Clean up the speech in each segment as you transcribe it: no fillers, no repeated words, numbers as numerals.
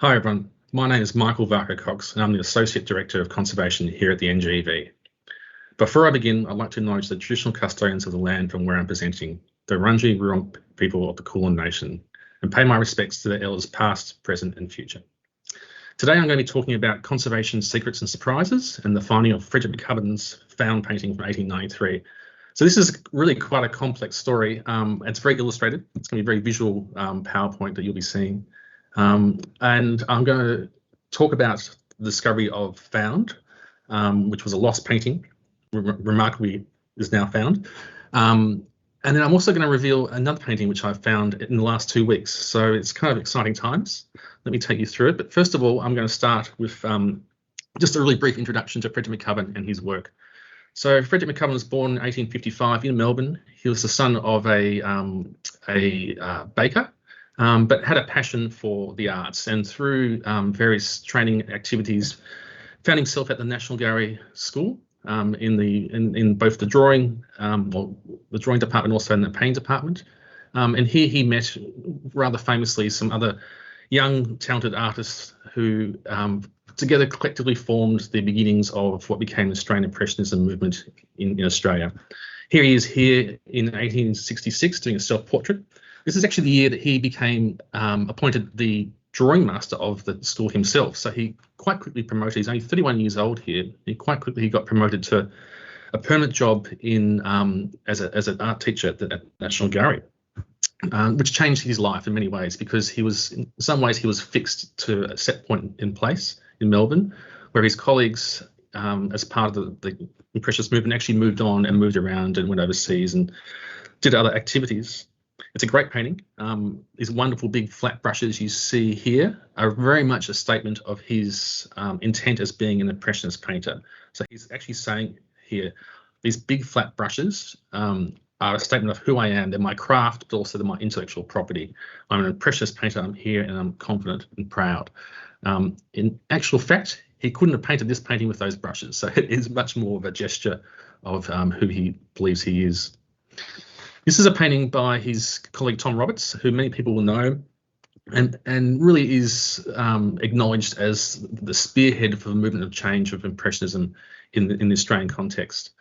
Hi everyone, my name is Michael Varcoe-Cocks and I'm the Associate Director of Conservation here at the NGV. Before I begin, I'd like to acknowledge the traditional custodians of the land from where I'm presenting, the Wurundjeri people of the Kulin Nation, and pay my respects to their elders past, present and future. Today I'm going to be talking about conservation secrets and surprises and the finding of Frederick McCubbin's found painting from 1893. So this is really quite a complex story. It's very illustrated. It's going to be a very visual PowerPoint that you'll be seeing. And I'm going to talk about the discovery of found, which was a lost painting, remarkably is now found. And then I'm also going to reveal another painting which I've found in the last 2 weeks. So it's kind of exciting times. Let me take you through it. But first of all, I'm going to start with just a really brief introduction to Frederick McCubbin and his work. So Frederick McCubbin was born in 1855 in Melbourne. He was the son of a baker. But had a passion for the arts, and through various training activities, found himself at the National Gallery School in both the drawing, the drawing department, also in the painting department. And here he met, rather famously, some other young, talented artists who together collectively formed the beginnings of what became the Australian Impressionism movement in Australia. Here he is here in 1866 doing a self-portrait. This is actually the year that he became appointed the drawing master of the school himself. So he quite quickly promoted. He's only 31 years old here. He got promoted to a permanent job in as an art teacher at the National Gallery, which changed his life in many ways, because he was, in some ways, he was fixed to a set point in place in Melbourne, where his colleagues, as part of the Impressionist movement, actually moved on and moved around and went overseas and did other activities. It's a great painting. These wonderful big flat brushes you see here are very much a statement of his intent as being an Impressionist painter. So he's actually saying here, these big flat brushes are a statement of who I am. They're my craft, but also they're my intellectual property. I'm an Impressionist painter. I'm here and I'm confident and proud. In actual fact, he couldn't have painted this painting with those brushes. So it is much more of a gesture of who he believes he is. This is a painting by his colleague Tom Roberts, who many people will know, and really is acknowledged as the spearhead for the movement of change of Impressionism in the Australian context.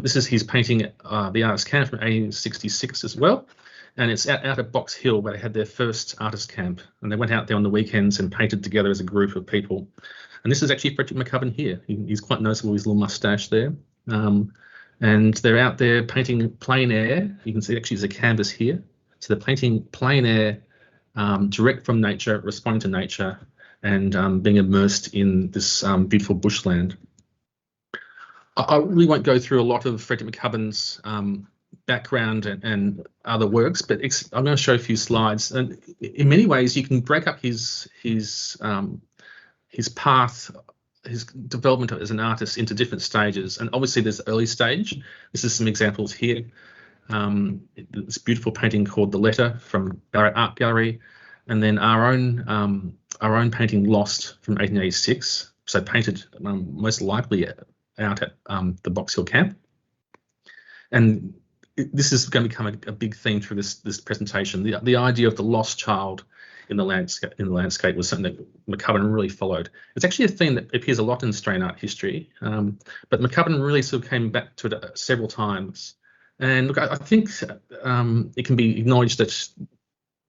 This is his painting, The Artist Camp from 1866 as well, and it's out at Box Hill, where they had their first artist camp, and they went out there on the weekends and painted together as a group of people. And this is actually Frederick McCubbin here. He's quite noticeable, his little moustache there. And they're out there painting plein air. You can see actually there's a canvas here. So they're painting plein air, direct from nature, responding to nature, and being immersed in this beautiful bushland. I really won't go through a lot of Frederick McCubbin's background and other works, but I'm going to show a few slides. And in many ways, you can break up his path, his development as an artist, into different stages. And obviously there's the early stage. This is some examples here. This beautiful painting called The Letter from Barrett Art Gallery, and then our own painting Lost from 1886. So painted most likely out at the Box Hill camp. And this is going to become a big theme through this presentation. The idea of the lost child in the landscape was something that McCubbin really followed. It's actually a theme that appears a lot in Australian art history, but McCubbin really sort of came back to it several times. And look, I think it can be acknowledged that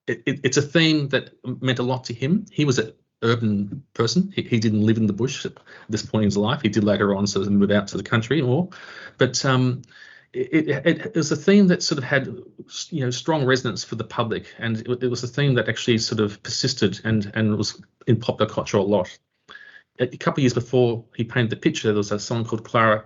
it's a theme that meant a lot to him. He was an urban person. He didn't live in the bush at this point in his life. He did later on sort of move out to the country more, but it was a theme that sort of had, strong resonance for the public, and it was a theme that actually sort of persisted and was in popular culture a lot. A couple of years before he painted the picture, there was a someone called Clara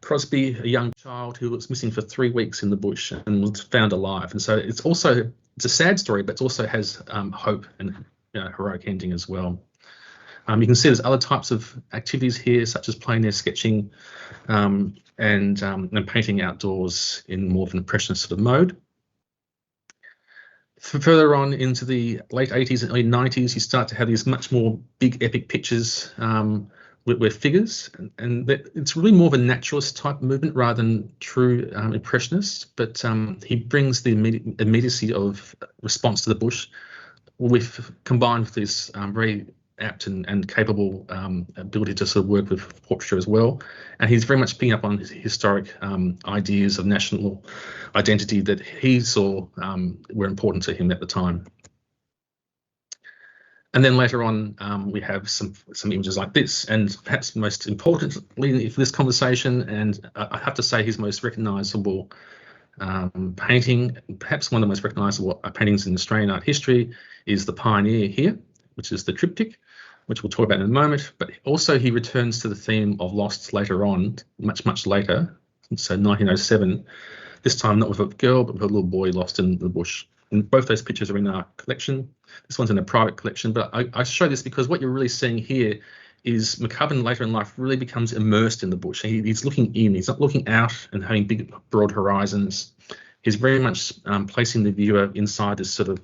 Crosby, a young child who was missing for 3 weeks in the bush and was found alive. And so it's a sad story, but it also has hope and heroic ending as well. You can see there's other types of activities here, such as plein air sketching and painting outdoors in more of an Impressionist sort of mode. Further on into the late 80s and early 90s, you start to have these much more big epic pictures with figures, and it's really more of a naturalist type movement rather than true Impressionist, but he brings the immediacy of response to the bush combined with this very apt and capable ability to sort of work with portraiture as well. And he's very much picking up on his historic ideas of national identity that he saw were important to him at the time. And then later on, we have some images like this, and perhaps most importantly for this conversation, and I have to say his most recognisable painting, perhaps one of the most recognisable paintings in Australian art history, is the Pioneer here, which is the triptych, which we'll talk about in a moment. But also he returns to the theme of lost later on, much later, so 1907, this time not with a girl, but with a little boy lost in the bush. And both those pictures are in our collection. This one's in a private collection, but I show this because what you're really seeing here is McCubbin later in life really becomes immersed in the bush. He's looking in, he's not looking out and having big, broad horizons. He's very much placing the viewer inside this sort of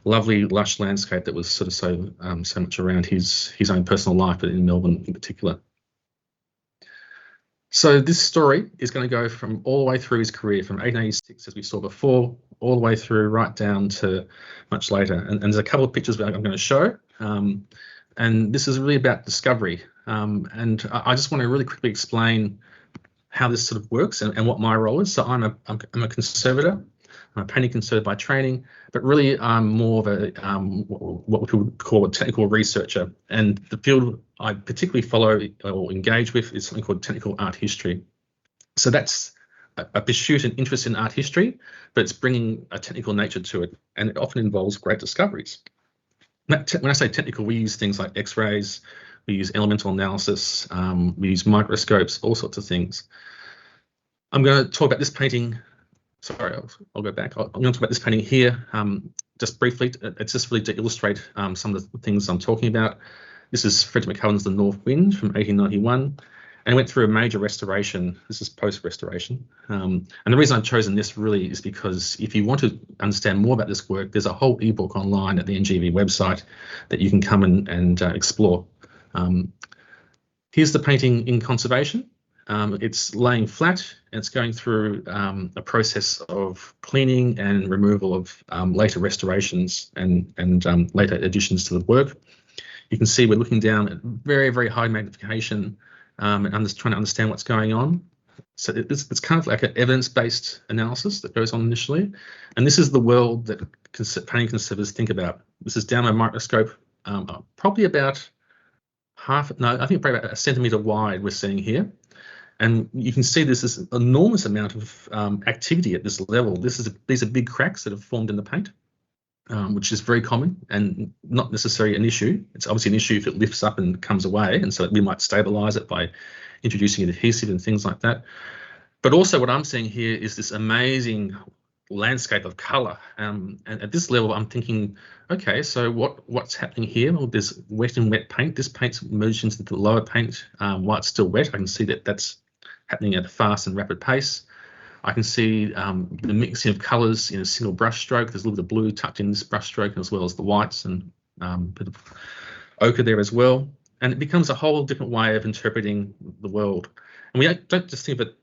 lovely, lush landscape that was sort of so much around his own personal life, but in Melbourne in particular. So this story is going to go from all the way through his career, from 1886, as we saw before, all the way through right down to much later. And there's a couple of pictures I'm going to show. And this is really about discovery. And I just want to really quickly explain how this sort of works and what my role is. So I'm a conservator. I'm a painting conservator by training, but really I'm more of a what people would call a technical researcher. And the field I particularly follow or engage with is something called technical art history. So that's a pursuit and interest in art history, but it's bringing a technical nature to it, and it often involves great discoveries. When I say technical, we use things like X-rays, we use elemental analysis, we use microscopes, all sorts of things. I'm going to talk about this painting. Sorry, I'll go back. I'm going to talk about this painting here just briefly. It's just really to illustrate some of the things I'm talking about. This is Frederick McCubbin's The North Wind from 1891. And it went through a major restoration. This is post-restoration. And the reason I've chosen this really is because if you want to understand more about this work, there's a whole ebook online at the NGV website that you can come and explore. Here's the painting in conservation. It's laying flat, and it's going through a process of cleaning and removal of later restorations and later additions to the work. You can see we're looking down at very, very high magnification, and I'm just trying to understand what's going on. So it's kind of like an evidence-based analysis that goes on initially. And this is the world that painting conservators think about. This is down a microscope, probably about probably about a centimetre wide we're seeing here. And you can see there's this enormous amount of activity at this level. These are big cracks that have formed in the paint, which is very common and not necessarily an issue. It's obviously an issue if it lifts up and comes away, and so we might stabilise it by introducing an adhesive and things like that. But also what I'm seeing here is this amazing landscape of colour. And at this level, I'm thinking, okay, so what's happening here? Well, there's wet and wet paint. This paint's merged into the lower paint while it's still wet. I can see that that's happening at a fast and rapid pace. I can see the mixing of colours in a single brush stroke. There's a little bit of blue tucked in this brush stroke, as well as the whites and a bit of ochre there as well. And it becomes a whole different way of interpreting the world. And we don't just think of it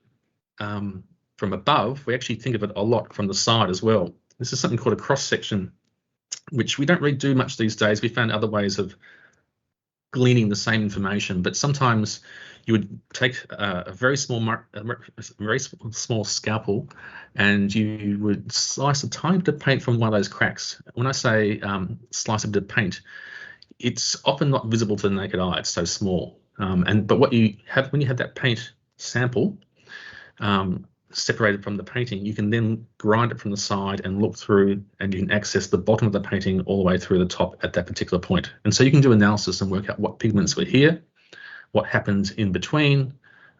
from above, we actually think of it a lot from the side as well. This is something called a cross-section, which we don't really do much these days. We found other ways of gleaning the same information, but sometimes you would take a very small scalpel and you would slice a tiny bit of paint from one of those cracks. When I say slice a bit of paint, it's often not visible to the naked eye. It's so small. But what you have when you have that paint sample separated from the painting, you can then grind it from the side and look through, and you can access the bottom of the painting all the way through the top at that particular point. And so you can do analysis and work out what pigments were here, what happened in between.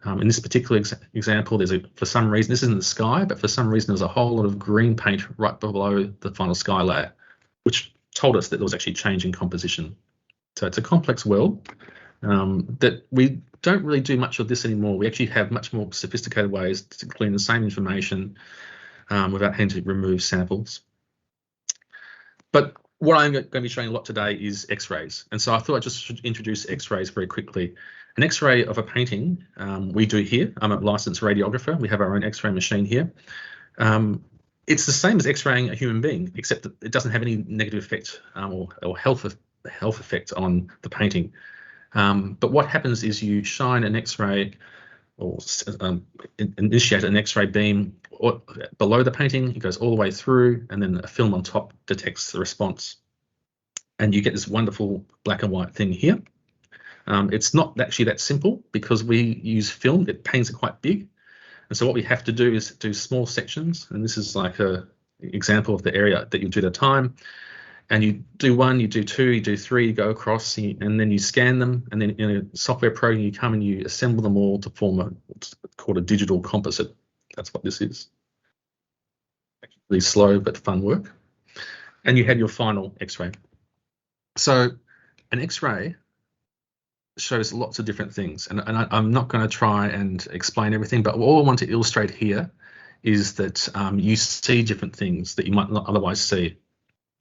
In this particular example, for some reason, this isn't the sky, but for some reason there's a whole lot of green paint right below the final sky layer, which told us that there was actually change in composition. So it's a complex world that we don't really do much of this anymore. We actually have much more sophisticated ways to glean the same information without having to remove samples. But what I'm going to be showing a lot today is X-rays. And so I thought I just should introduce X-rays very quickly. An X-ray of a painting we do here. I'm a licensed radiographer. We have our own X-ray machine here. It's the same as X-raying a human being, except that it doesn't have any negative effect or health health effect on the painting. But what happens is you shine an X-ray or initiate an X-ray beam below the painting. It goes all the way through, and then a film on top detects the response. And you get this wonderful black and white thing here. It's not actually that simple because we use film. The paintings are quite big. And so what we have to do is do small sections. And this is like an example of the area that you do at a time. And you do 1, you do 2, you do 3, you go across, and then you scan them. And then in a software program, you come and you assemble them all to form what's called a digital composite. That's what this is. Actually, really slow but fun work. And you have your final X-ray. So an X-ray shows lots of different things. And I'm not going to try and explain everything, but all I want to illustrate here is that you see different things that you might not otherwise see.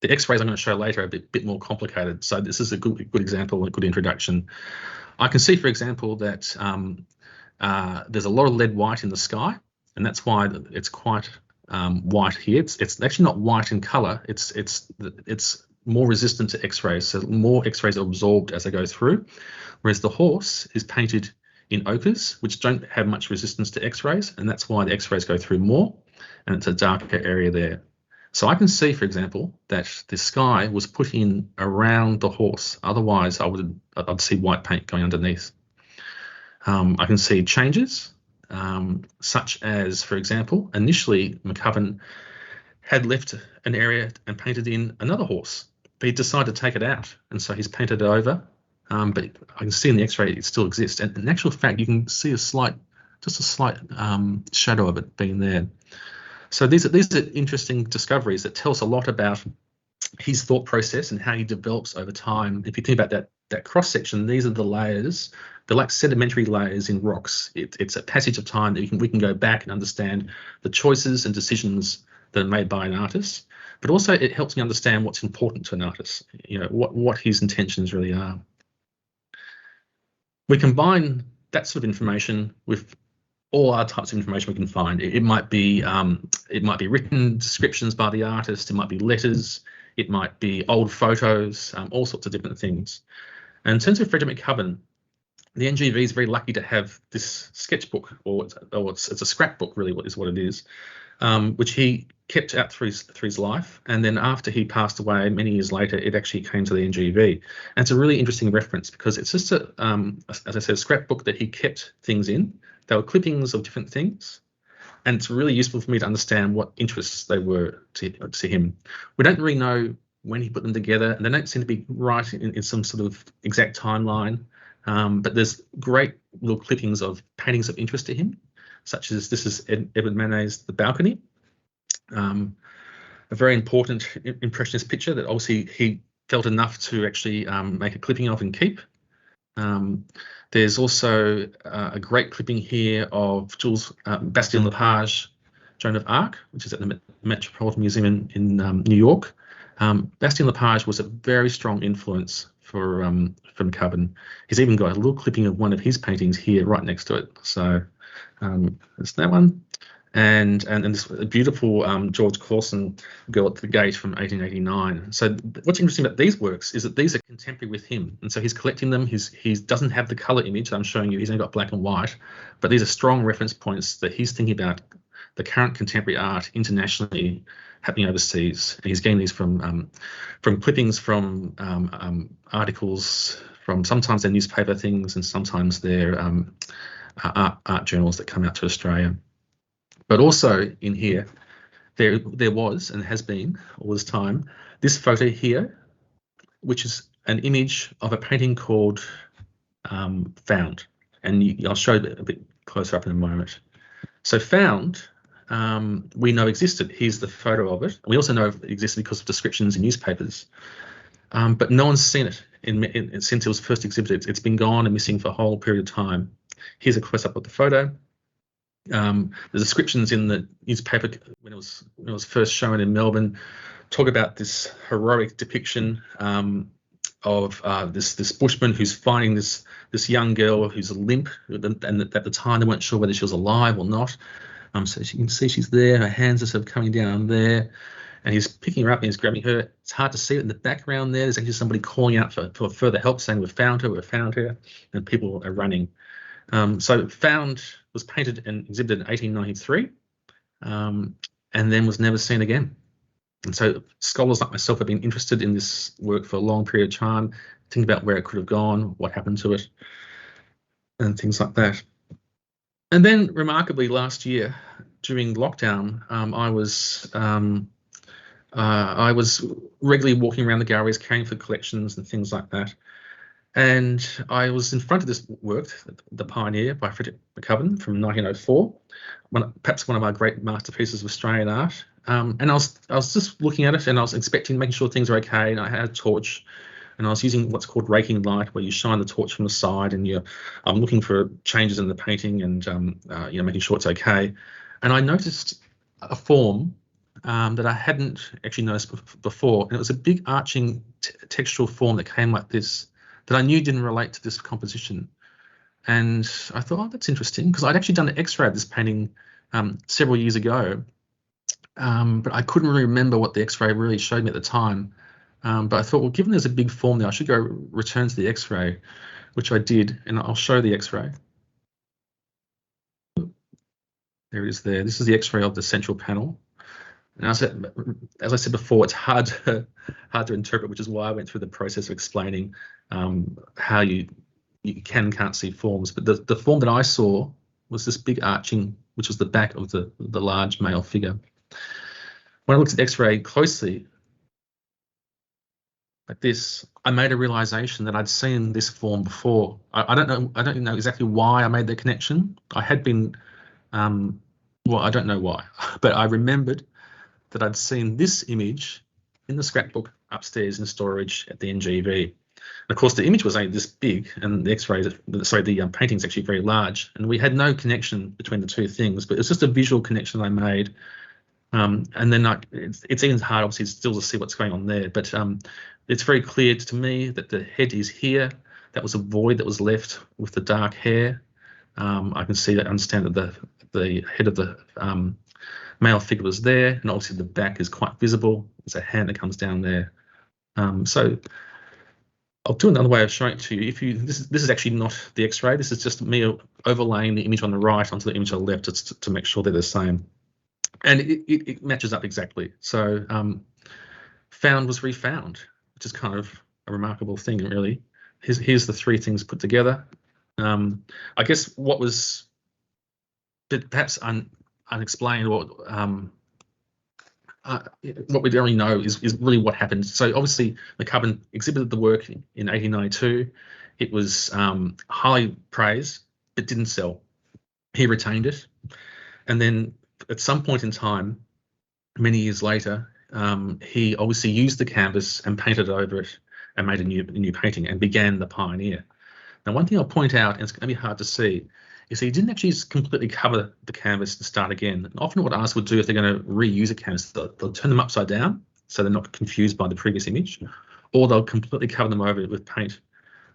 The X-rays I'm going to show later are a bit more complicated. So this is a good example, a good introduction. I can see, for example, that there's a lot of lead white in the sky, and that's why it's quite white here. It's actually not white in color. It's more resistant to X-rays, so more X-rays are absorbed as they go through, whereas the horse is painted in ochres, which don't have much resistance to X-rays, and that's why the X-rays go through more, and it's a darker area there. So I can see, for example, that the sky was put in around the horse. Otherwise, I'd see white paint going underneath. I can see changes, such as, for example, initially McCubbin had left an area and painted in another horse, but he decided to take it out, and so he's painted it over. But I can see in the X-ray it still exists, and in actual fact, you can see just a slight shadow of it being there. So these are interesting discoveries that tell us a lot about his thought process and how he develops over time. If you think about that cross section, these are the layers. They're like sedimentary layers in rocks. It's a passage of time that we can go back and understand the choices and decisions that are made by an artist. But also it helps me understand what's important to an artist. You know, what his intentions really are. We combine that sort of information with all other types of information we can find. It might be written descriptions by the artist. It might be letters. It might be old photos. All sorts of different things. And in terms of Frederick McCubbin, the NGV is very lucky to have this sketchbook, or it's a scrapbook, really, is what it is, which he kept out through his life. And then after he passed away, many years later, it actually came to the NGV. And it's a really interesting reference because it's just as I said, a scrapbook that he kept things in. They were clippings of different things, and it's really useful for me to understand what interests they were to him. We don't really know when he put them together, and they don't seem to be right in some sort of exact timeline, but there's great little clippings of paintings of interest to him, such as this is Edward Manet's The Balcony, a very important Impressionist picture that obviously he felt enough to actually make a clipping of and keep. There's also a great clipping here of Jules Bastien Lepage, Joan of Arc, which is at the Metropolitan Museum in New York. Bastien Lepage was a very strong influence for McCubbin. He's even got a little clipping of one of his paintings here right next to it. So there's that one. And this beautiful George Clausen Girl at the Gate from 1889. So what's interesting about these works is that these are contemporary with him, and so he's collecting them. He doesn't have the colour image that I'm showing you. He's only got black and white, but these are strong reference points that he's thinking about the current contemporary art internationally happening overseas. And he's getting these from clippings from articles from sometimes their newspaper things and sometimes their art journals that come out to Australia. But also in here, there was and has been all this time this photo here, which is an image of a painting called Found, and I'll show it a bit closer up in a moment. So Found, we know existed. Here's the photo of it. We also know it existed because of descriptions in newspapers, but no one's seen it since it was first exhibited. It's been gone and missing for a whole period of time. Here's a close-up of the photo. The descriptions in the newspaper when it was first shown in Melbourne talk about this heroic depiction of this bushman who's finding this young girl who's limp, and at the time they weren't sure whether she was alive or not. So you can see she's there, her hands are sort of coming down there, and he's picking her up and he's grabbing her. It's hard to see it in the background there. There's actually somebody calling out for further help, saying we've found her, and people are running. So Found was painted and exhibited in 1893, and then was never seen again. And so scholars like myself have been interested in this work for a long period of time, thinking about where it could have gone, what happened to it, and things like that. And then, remarkably, last year during lockdown, I was regularly walking around the galleries, caring for collections and things like that. And I was in front of this work, The Pioneer by Frederick McCubbin from 1904, perhaps one of our great masterpieces of Australian art. And I was just looking at it, and I was making sure things are okay. And I had a torch, and I was using what's called raking light, where you shine the torch from the side, and I'm looking for changes in the painting, and making sure it's okay. And I noticed a form that I hadn't actually noticed before, and it was a big arching textural form that came like this, that I knew didn't relate to this composition. And I thought, oh, that's interesting, because I'd actually done an X-ray of this painting several years ago, but I couldn't really remember what the X-ray really showed me at the time. But I thought, well, given there's a big form there, I should go return to the X-ray, which I did, and I'll show the X-ray. There it is there. This is the X-ray of the central panel. And as I said before, it's hard to interpret, which is why I went through the process of explaining how you can and can't see forms. But the form that I saw was this big arching, which was the back of the large male figure. When I looked at the X-ray closely, like this, I made a realization that I'd seen this form before. I don't know exactly why I made the connection. I had been, well, I don't know why, but I remembered that I'd seen this image in the scrapbook upstairs in storage at the NGV. And of course, the image was only this big, and the painting's actually very large, and we had no connection between the two things, but it's just a visual connection I made. And then it's even hard, obviously, still to see what's going on there, but it's very clear to me that the head is here. That was a void that was left with the dark hair. I can see that, understand that the head of the male figure was there, and obviously the back is quite visible. There's a hand that comes down there. So I'll do another way of showing it to you. This is actually not the X-ray. This is just me overlaying the image on the right onto the image on the left to make sure they're the same, and it matches up exactly. So Found was refound, which is kind of a remarkable thing, really. Here's the three things put together. I guess what was perhaps unexplained, what we only know is really what happened. So obviously McCubbin exhibited the work in 1892. It was highly praised, but didn't sell. He retained it, and then at some point in time, many years later, he obviously used the canvas and painted over it and made a new painting and began The Pioneer. Now, one thing I'll point out, and it's going to be hard to see, is he didn't actually completely cover the canvas and start again. And often what artists would do if they're going to reuse a canvas, they'll turn them upside down so they're not confused by the previous image, or they'll completely cover them over with paint.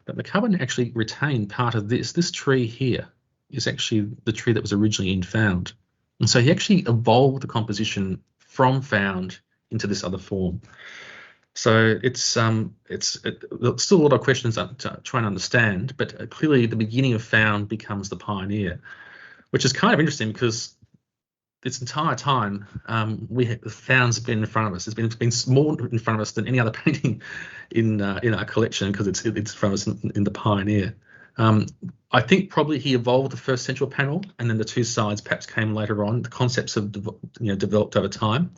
But McCubbin actually retained part of this. This tree here is actually the tree that was originally in Found. And so he actually evolved the composition from Found into this other form. So it's still a lot of questions to try and understand, but clearly the beginning of Found becomes The Pioneer, which is kind of interesting because this entire time Found's been in front of us. It's been more in front of us than any other painting in our collection, because it's in front of us in The Pioneer. I think probably he evolved the first central panel, and then the two sides perhaps came later on. The concepts have developed over time.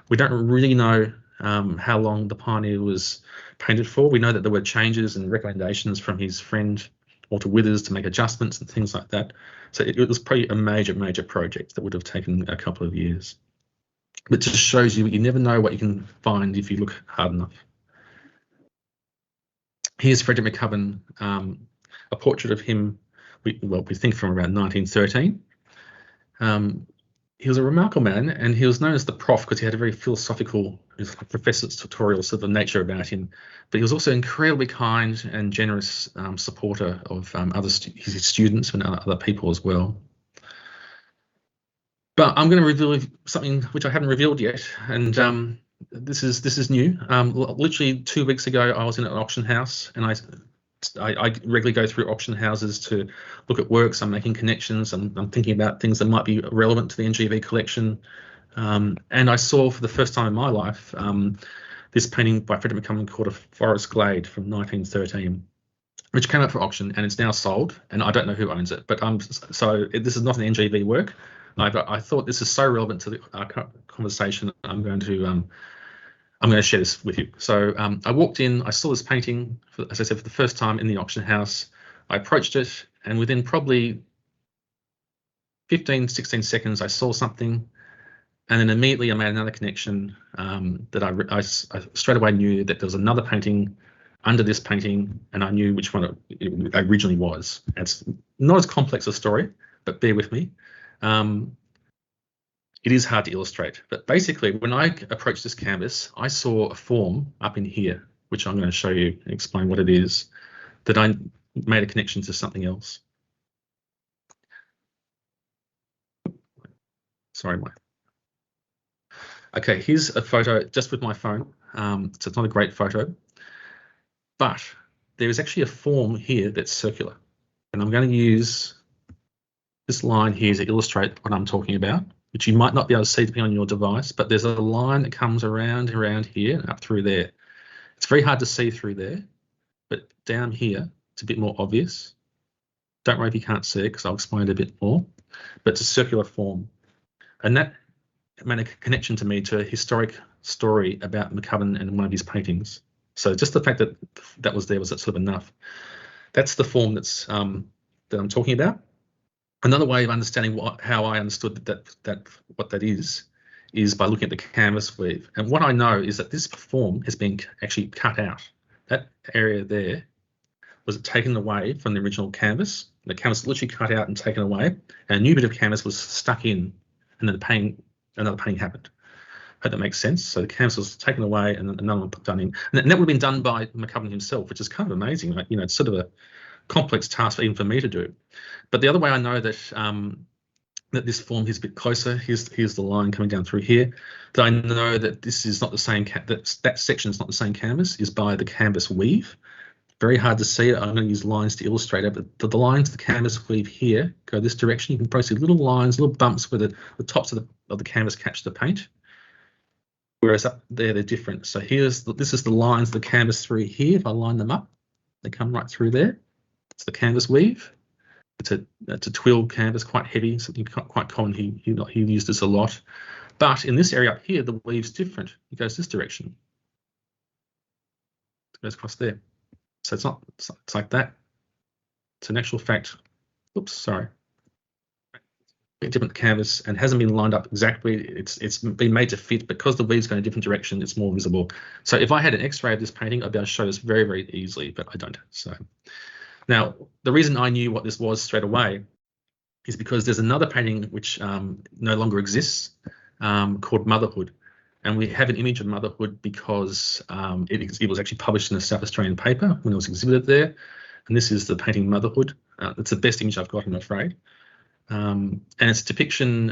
We don't really know how long The Pioneer was painted for. We know that there were changes and recommendations from his friend Walter Withers to make adjustments and things like that. So it was probably a major project that would have taken a couple of years. But it just shows you never know what you can find if you look hard enough. Here's Frederick McCubbin, a portrait of him, we think from around 1913. He was a remarkable man, and he was known as the Prof because he had a very philosophical, professor's tutorial sort of nature about him. But he was also incredibly kind and generous supporter of his students and other people as well. But I'm going to reveal something which I haven't revealed yet, and this is new. Literally 2 weeks ago, I was in an auction house, and I regularly go through auction houses to look at works. I'm making connections. I'm thinking about things that might be relevant to the NGV collection. And I saw for the first time in my life this painting by Frederick McCubbin called A Forest Glade from 1913, which came up for auction, and it's now sold, and I don't know who owns it. But this is not an NGV work. I thought this is so relevant to the conversation. I'm going to share this with you. So I walked in, I saw this painting, as I said, for the first time in the auction house. I approached it, and within probably 15, 16 seconds, I saw something, and then immediately I made another connection that I straight away knew that there was another painting under this painting, and I knew which one it originally was. It's not as complex a story, but bear with me. It is hard to illustrate, but basically when I approached this canvas, I saw a form up in here, which I'm going to show you and explain what it is, that I made a connection to something else. Sorry, okay, here's a photo just with my phone. So it's not a great photo, but there is actually a form here that's circular, and I'm going to use this line here to illustrate what I'm talking about, which you might not be able to see depending on your device, but there's a line that comes around here and up through there. It's very hard to see through there, but down here, it's a bit more obvious. Don't worry if you can't see it, because I'll explain it a bit more, but it's a circular form. And that made a connection to me to a historic story about McCubbin and one of his paintings. So just the fact that that was there was sort of enough. That's the form that's that I'm talking about. Another way of understanding how I understood what that is by looking at the canvas weave. And what I know is that this form has been actually cut out. That area there was taken away from the original canvas. The canvas was literally cut out and taken away, and a new bit of canvas was stuck in, and then another painting happened. I hope that makes sense. So the canvas was taken away and another one put done in. And that would have been done by McCubbin himself, which is kind of amazing. Like, it's sort of a complex task even for me to do. But the other way I know that that this form is a bit closer, here's the line coming down through here, that I know that this is not the same, that section is not the same canvas, is by the canvas weave. Very hard to see it. I'm going to use lines to illustrate it, but the lines of the canvas weave here go this direction. You can probably see little lines, little bumps where the tops of the canvas catch the paint, whereas up there they're different. So this is the lines of the canvas through here. If I line them up, they come right through there. It's the canvas weave. It's a twill canvas, quite heavy, something quite common. He used this a lot. But in this area up here, the weave's different. It goes this direction. It goes across there. So it's like that. It's an actual fact. Oops, sorry. A different canvas and hasn't been lined up exactly. It's been made to fit because the weave's going a different direction. It's more visible. So if I had an X-ray of this painting, I'd be able to show this very, very easily, but I don't. So now the reason I knew what this was straight away is because there's another painting which no longer exists called Motherhood. And we have an image of motherhood because it was actually published in a South Australian paper when it was exhibited there. And this is the painting Motherhood. It's the best image I've got, I'm afraid. And it's a depiction,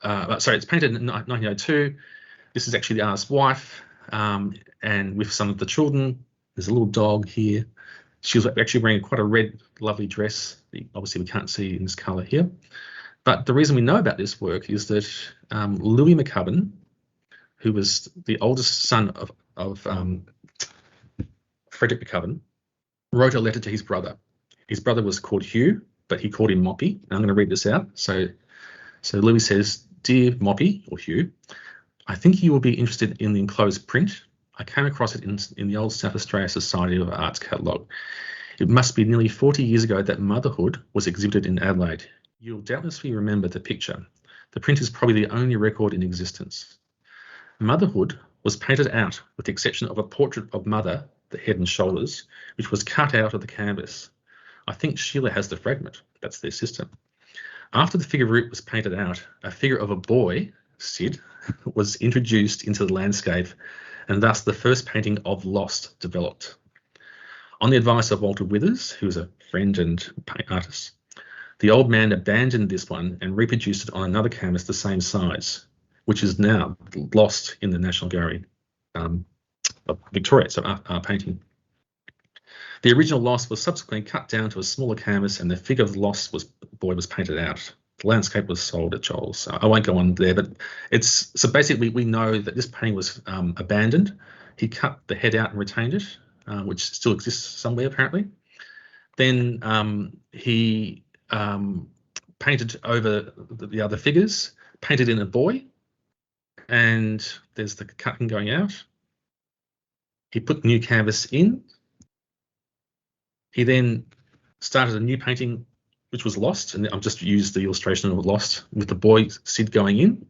it's painted in 1902. This is actually the artist's wife and with some of the children. There's a little dog here. She was actually wearing quite a red, lovely dress. Obviously, we can't see in this colour here. But the reason we know about this work is that Louis McCubbin, who was the oldest son of Frederick McCubbin, wrote a letter to his brother. His brother was called Hugh, but he called him Moppy. And I'm going to read this out. So Louis says, "Dear Moppy," or Hugh, "I think you will be interested in the enclosed print. I came across it in the old South Australia Society of Arts catalogue. It must be nearly 40 years ago that Motherhood was exhibited in Adelaide. You'll doubtlessly remember the picture. The print is probably the only record in existence. Motherhood was painted out with the exception of a portrait of Mother, the head and shoulders, which was cut out of the canvas. I think Sheila has the fragment. That's their system. After the figure root was painted out, a figure of a boy, Sid, was introduced into the landscape, and thus the first painting of Lost developed. On the advice of Walter Withers, who was a friend and artist, the old man abandoned this one and reproduced it on another canvas the same size. which is now lost in the National Gallery of Victoria, so art painting. The original lost was subsequently cut down to a smaller canvas, and the figure of the lost boy was painted out. The landscape was sold at Joel's. So I won't go on there, but so basically we know that this painting was abandoned. He cut the head out and retained it, which still exists somewhere apparently. Then he painted over the other figures, painted in a boy, and there's the cutting going out. He put new canvas in. He then started a new painting, which was lost, and I've just used the illustration of lost with the boy Sid going in.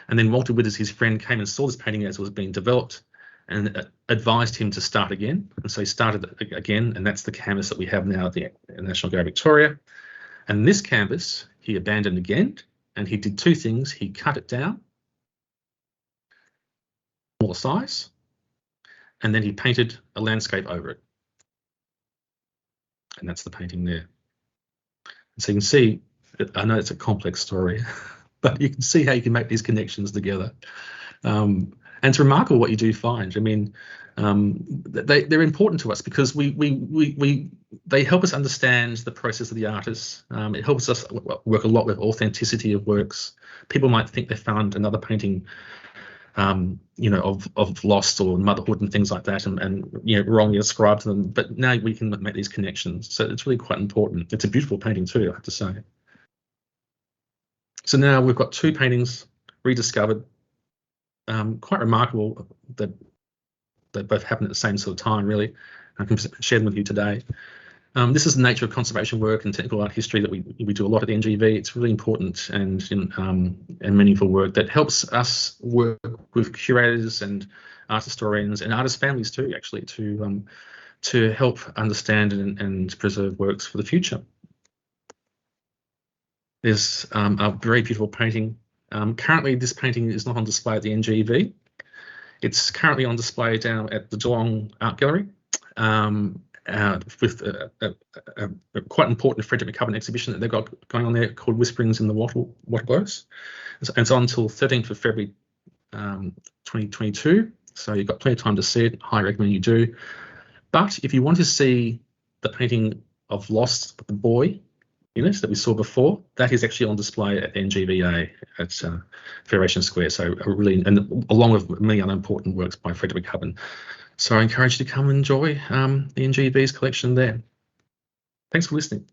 And then Walter Withers, his friend, came and saw this painting as it was being developed and advised him to start again. And so he started again, and that's the canvas that we have now at the National Gallery of Victoria. And this canvas he abandoned again, and he did two things. He cut it down, smaller size, and then he painted a landscape over it. And that's the painting there. And so you can see, I know it's a complex story, but you can see how you can make these connections together. And it's remarkable what you do find. I mean, they're important to us because they help us understand the process of the artist. It helps us work a lot with authenticity of works. People might think they found another painting, of lost or motherhood and things like that, and wrongly ascribed to them. But now we can make these connections. So it's really quite important. It's a beautiful painting too, I have to say. So now we've got two paintings rediscovered. Quite remarkable that they both happened at the same sort of time, really. I can share them with you today. This is the nature of conservation work and technical art history that we do a lot at the NGV. It's really important and meaningful work that helps us work with curators and art historians and artist families too, actually, to help understand and preserve works for the future. There's a very beautiful painting. Currently, this painting is not on display at the NGV. It's currently on display down at the Geelong Art Gallery. With a quite important Frederick McCubbin exhibition that they've got going on there called Whisperings in the Waterglows. And it's on until 13th of February 2022. So you've got plenty of time to see it. I recommend you do. But if you want to see the painting of Lost, the boy in it that we saw before, that is actually on display at NGVA at Federation Square. So and along with many other important works by Frederick McCubbin. So I encourage you to come and enjoy the NGV's collection there. Thanks for listening.